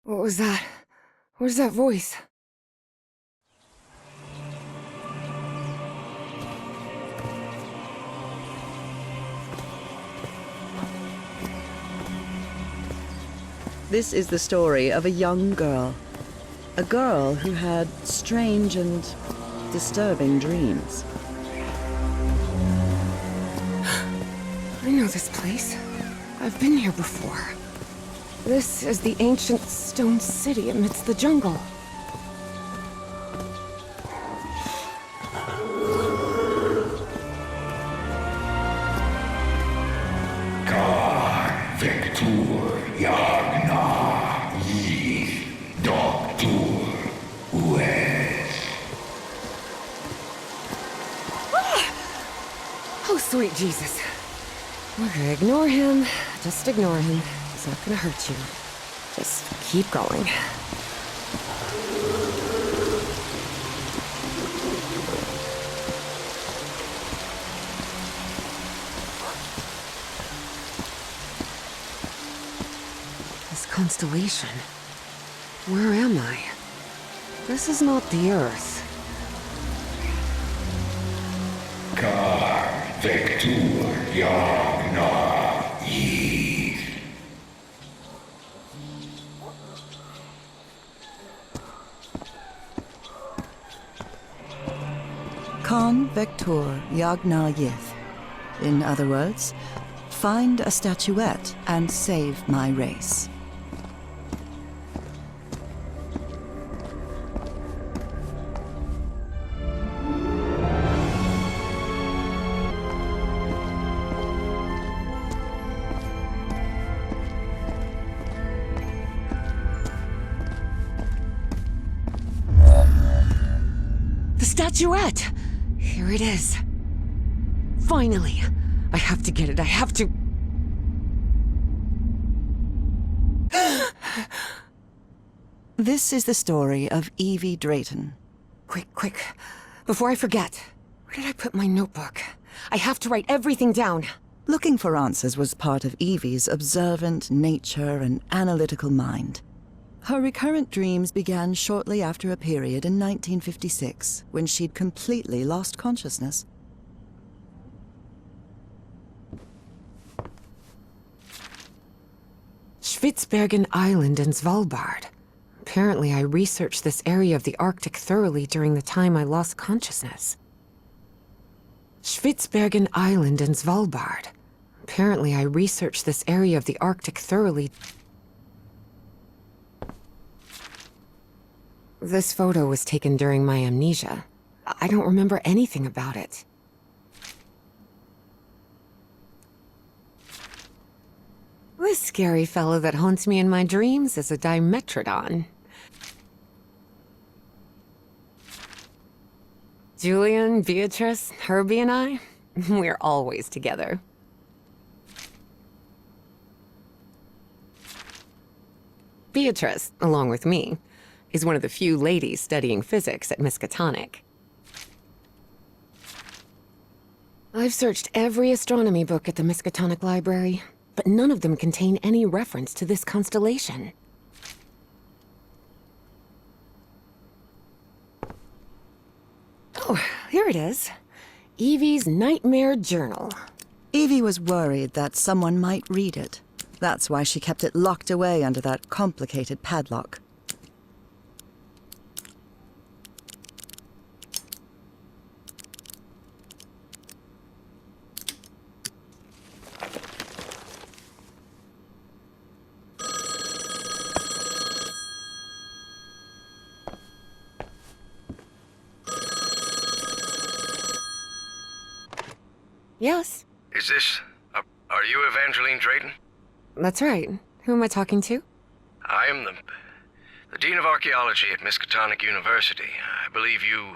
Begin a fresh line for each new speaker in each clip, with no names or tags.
What was that? Where's that voice?
This is the story of a young girl. A girl who had strange and disturbing dreams.
I know this place. I've been here before. This is the ancient stone city amidst the jungle. Oh, sweet Jesus. Okay, ignore him. Just ignore him. He's not gonna hurt you. Just keep going. This constellation. Where am I? This is not the Earth.
Kan Vector Yagna Yith. In other words, find a statuette and save my race.
The statuette! Here it is. Finally! I have to get it, I have to...
This is the story of Evie Drayton.
Quick. Before I forget. Where did I put my notebook? I have to write everything down.
Looking for answers was part of Evie's observant nature and analytical mind. Her recurrent dreams began shortly after a period in 1956, when she'd completely lost consciousness.
Spitsbergen Island and Svalbard. Apparently I researched this area of the Arctic thoroughly during the time I lost consciousness. Spitsbergen Island and Svalbard. Apparently I researched this area of the Arctic thoroughly. This photo was taken during my amnesia. I don't remember anything about it. This scary fellow that haunts me in my dreams is a Dimetrodon. Julian, Beatrice, Herbie and I, we're always together. Beatrice, along with me, is one of the few ladies studying physics at Miskatonic. I've searched every astronomy book at the Miskatonic Library, but none of them contain any reference to this constellation. Oh, here it is. Evie's Nightmare Journal.
Evie was worried that someone might read it. That's why she kept it locked away under that complicated padlock.
Yes?
Is this... are you Evangeline Drayton?
That's right. Who am I talking to?
I am the Dean of Archaeology at Miskatonic University. I believe you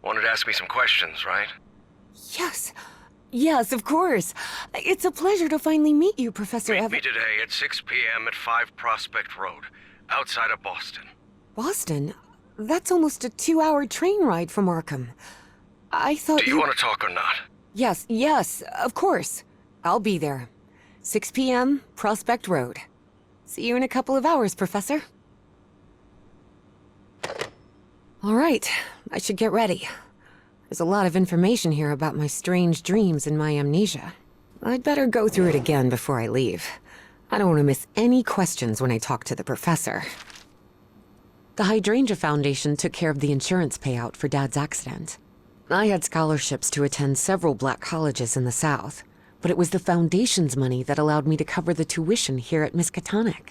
wanted to ask me some questions, right?
Yes. Yes, of course. It's a pleasure to finally meet you, Professor
Meet me today at 6 p.m. at 5 Prospect Road, outside of Boston.
Boston? That's almost a 2-hour train ride from Arkham. I thought
Do you want to talk or not?
Yes, of course. I'll be there. 6 p.m., Prospect Road. See you in a couple of hours, Professor. All right, I should get ready. There's a lot of information here about my strange dreams and my amnesia. I'd better go through it again before I leave. I don't want to miss any questions when I talk to the professor. The Hydrangea Foundation took care of the insurance payout for Dad's accident. I had scholarships to attend several black colleges in the South, but it was the Foundation's money that allowed me to cover the tuition here at Miskatonic.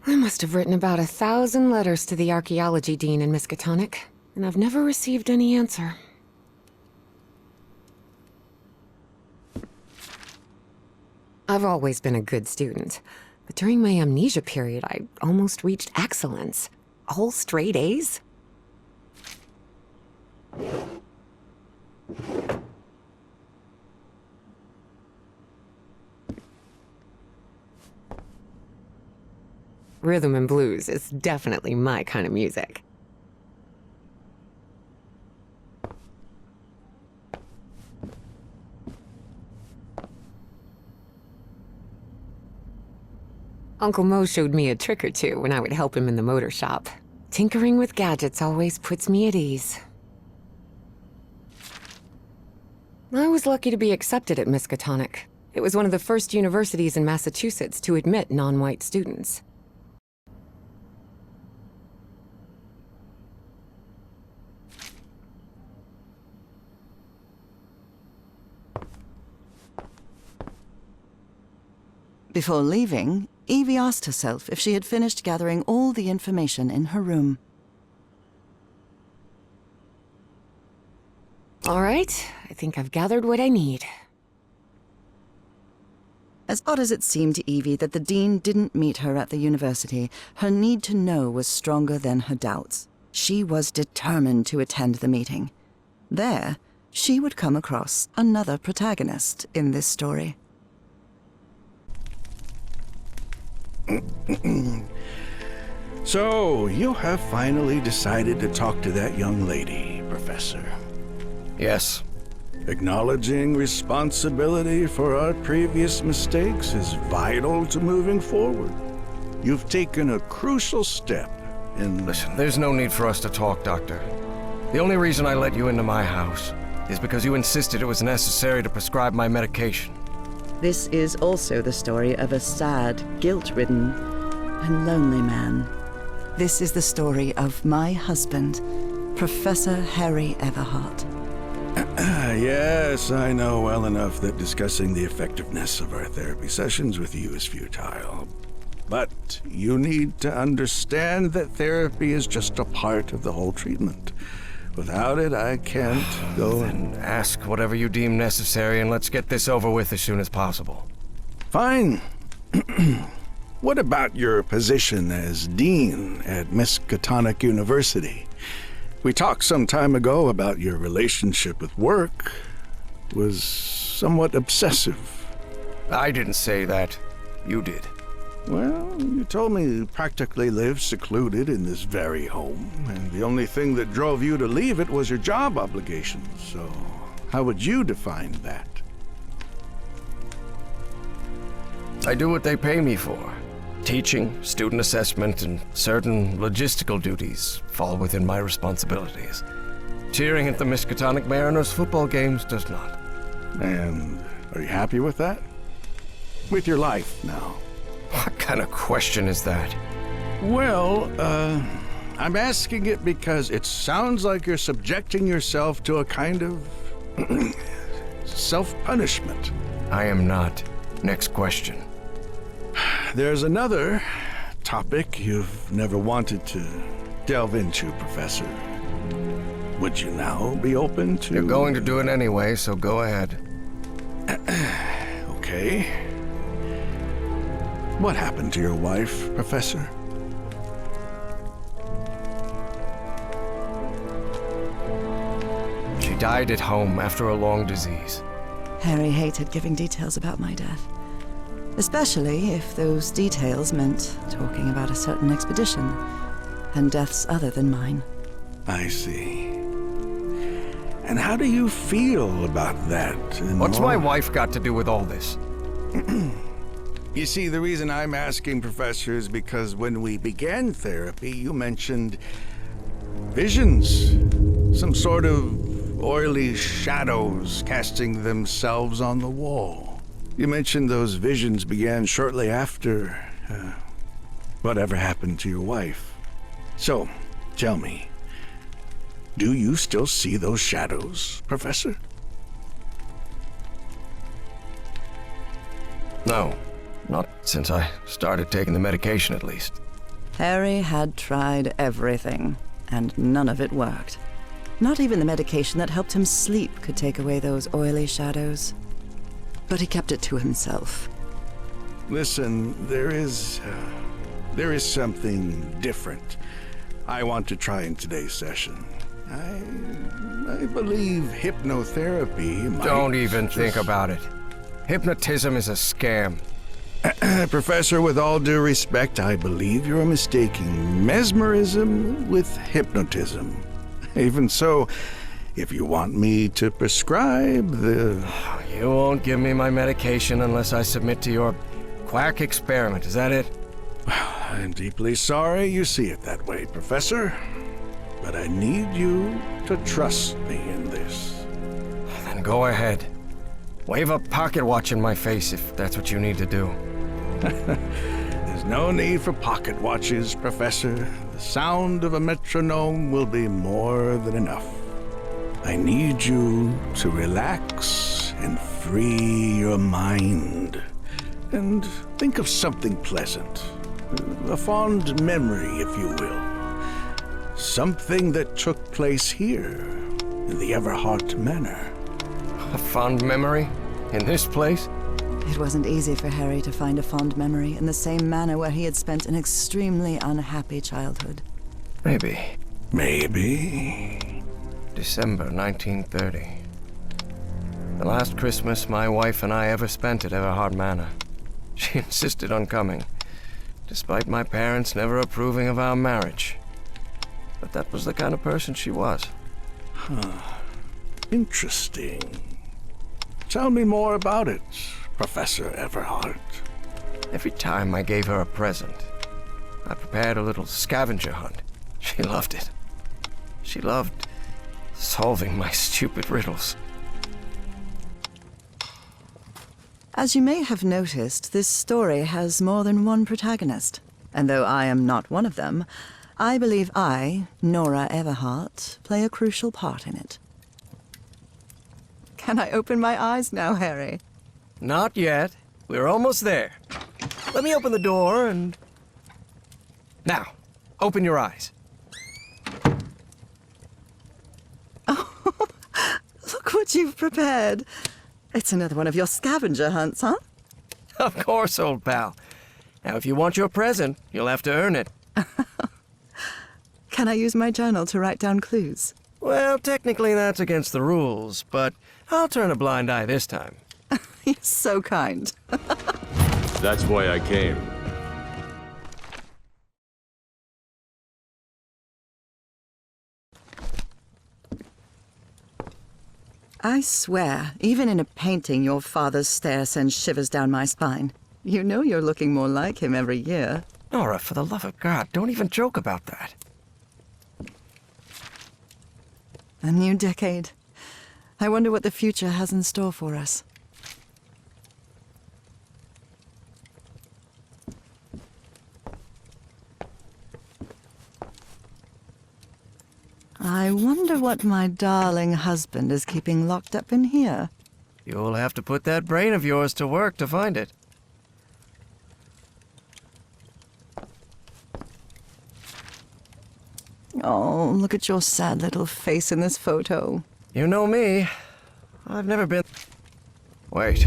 I must have written about 1,000 letters to the archaeology dean in Miskatonic, and I've never received any answer. I've always been a good student, but during my amnesia period, I almost reached excellence. All straight A's? Rhythm and blues is definitely my kind of music. Uncle Mo showed me a trick or two when I would help him in the motor shop. Tinkering with gadgets always puts me at ease. I was lucky to be accepted at Miskatonic. It was one of the first universities in Massachusetts to admit non-white students.
Before leaving, Evie asked herself if she had finished gathering all the information in her room.
All right, I think I've gathered what I need.
As odd as it seemed to Evie that the dean didn't meet her at the university, her need to know was stronger than her doubts. She was determined to attend the meeting. There, she would come across another protagonist in this story.
So, you have finally decided to talk to that young lady, Professor.
Yes.
Acknowledging responsibility for our previous mistakes is vital to moving forward. You've taken a crucial step in...
Listen, there's no need for us to talk, Doctor. The only reason I let you into my house is because you insisted it was necessary to prescribe my medication.
This is also the story of a sad, guilt-ridden, and lonely man. This is the story of my husband, Professor Harry Everhart.
Yes, I know well enough that discussing the effectiveness of our therapy sessions with you is futile. But you need to understand that therapy is just a part of the whole treatment. Without it, I can't go and...
Then ask whatever you deem necessary and let's get this over with as soon as possible.
Fine. What about your position as dean at Miskatonic University? We talked some time ago about your relationship with work. It was somewhat obsessive.
I didn't say that. You did.
Well, you told me you practically lived secluded in this very home, and the only thing that drove you to leave it was your job obligations. So, how would you define that?
I do what they pay me for. Teaching, student assessment, and certain logistical duties fall within my responsibilities. Cheering at the Miskatonic Mariners football games does not.
And are you happy with that? With your life now?
What kind of question is that?
Well, I'm asking it because it sounds like you're subjecting yourself to a kind of self-punishment.
I am not. Next question.
There's another topic you've never wanted to delve into, Professor. Would you now be open to...
You're going to do it anyway, so go ahead.
Okay. What happened to your wife, Professor?
She died at home after a long disease.
Harry hated giving details about my death, especially if those details meant talking about a certain expedition and deaths other than mine.
I see. And how do you feel about that?
What's my wife got to do with all this?
You see, the reason I'm asking, Professor, is because when we began therapy, you mentioned visions. Some sort of oily shadows casting themselves on the wall. You mentioned those visions began shortly after whatever happened to your wife. So, tell me, do you still see those shadows, Professor?
No, not since I started taking the medication, at least.
Harry had tried everything, and none of it worked. Not even the medication that helped him sleep could take away those oily shadows. But he kept it to himself.
Listen, there is something different I want to try in today's session. I believe hypnotherapy might...
Don't even think about it. Hypnotism is a scam.
Professor, with all due respect, I believe you're mistaking mesmerism with hypnotism. Even so, if you want me to prescribe the...
You won't give me my medication unless I submit to your quack experiment, is that it?
I'm deeply sorry you see it that way, Professor. But I need you to trust me in this.
Then go ahead. Wave a pocket watch in my face if that's what you need to do.
There's no need for pocket watches, Professor. The sound of a metronome will be more than enough. I need you to relax and free your mind. And think of something pleasant. A fond memory, if you will. Something that took place here in the Everhart Manor.
A fond memory? In this place?
It wasn't easy for Harry to find a fond memory in the same manor where he had spent an extremely unhappy childhood.
Maybe.
Maybe.
December 1930. The last Christmas my wife and I ever spent at Everhart Manor. She insisted on coming, despite my parents never approving of our marriage. But that was the kind of person she was.
Interesting. Tell me more about it, Professor Everhart.
Every time I gave her a present, I prepared a little scavenger hunt. She loved it. She loved solving my stupid riddles.
As you may have noticed, this story has more than one protagonist. And though I am not one of them, I believe I, Nora Everhart, play a crucial part in it. Can I open my eyes now, Harry?
Not yet. We're almost there. Let me open the door and... Now, open your eyes.
Look what you've prepared. It's another one of your scavenger hunts, huh?
Of course, old pal. Now, if you want your present, you'll have to earn it.
Can I use my journal to write down clues?
Well, technically that's against the rules, but I'll turn a blind eye this time.
You're so kind.
That's why I came.
I swear, even in a painting, your father's stare sends shivers down my spine. You know you're looking more like him every year.
Nora, for the love of God, don't even joke about that.
A new decade. I wonder what the future has in store for us. I wonder what my darling husband is keeping locked up in here.
You'll have to put that brain of yours to work to find it.
Oh, look at your sad little face in this photo.
You know me. I've never been... Wait.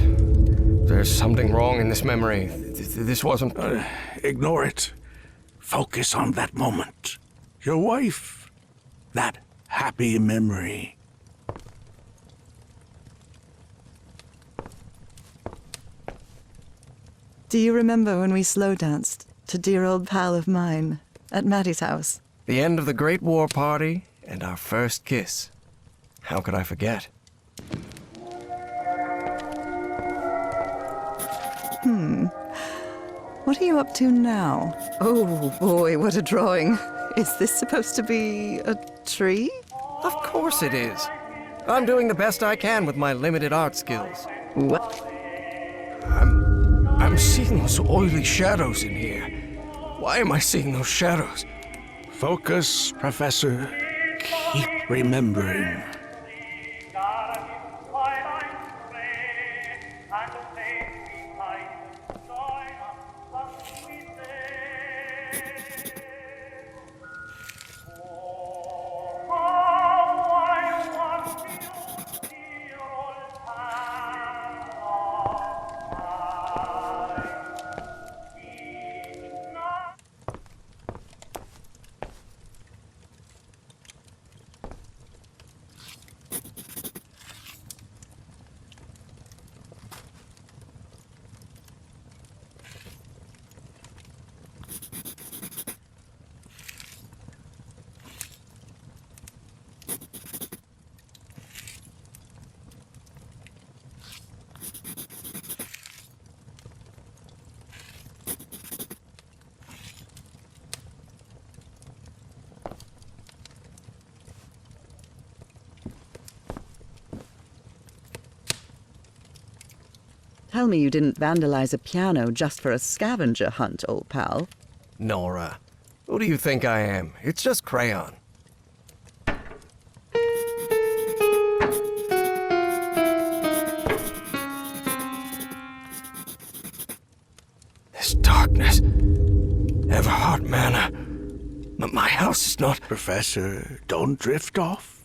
There's something wrong in this memory. This wasn't...
Ignore it. Focus on that moment. Your wife. That happy memory.
Do you remember when we slow danced to Dear Old Pal of Mine at Maddie's house?
The end of the Great War Party and our first kiss. How could I forget?
What are you up to now? Oh boy, what a drawing. Is this supposed to be a tree?
Of course it is. I'm doing the best I can with my limited art skills.
What?
I'm seeing those oily shadows in here. Why am I seeing those shadows?
Focus, Professor. Keep remembering.
Tell me you didn't vandalize a piano just for a scavenger hunt, old pal.
Nora, who do you think I am? It's just crayon. This darkness. Everhart Manor. But my house is not...
Professor, don't drift off.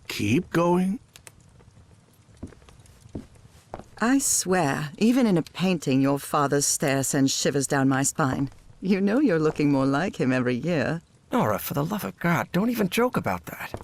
Keep going.
I swear, even in a painting, your father's stare sends shivers down my spine. You know you're looking more like him every year.
Nora, for the love of God, don't even joke about that.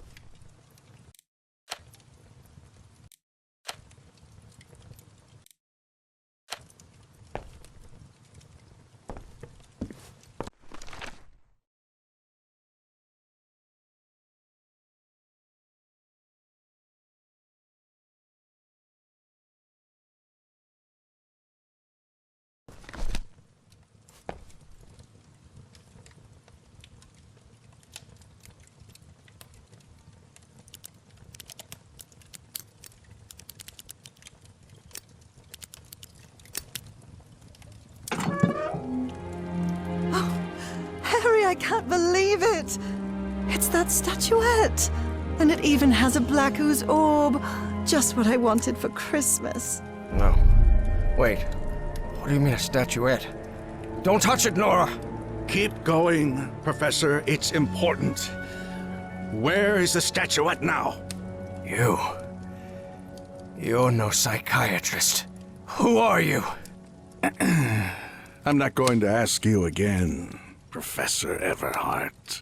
Harry, I can't believe it! It's that statuette! And it even has a black ooze orb. Just what I wanted for Christmas.
No. Wait. What do you mean a statuette? Don't touch it, Nora!
Keep going, Professor. It's important. Where is the statuette now?
You're no psychiatrist. Who are you?
I'm not going to ask you again, Professor Everhart.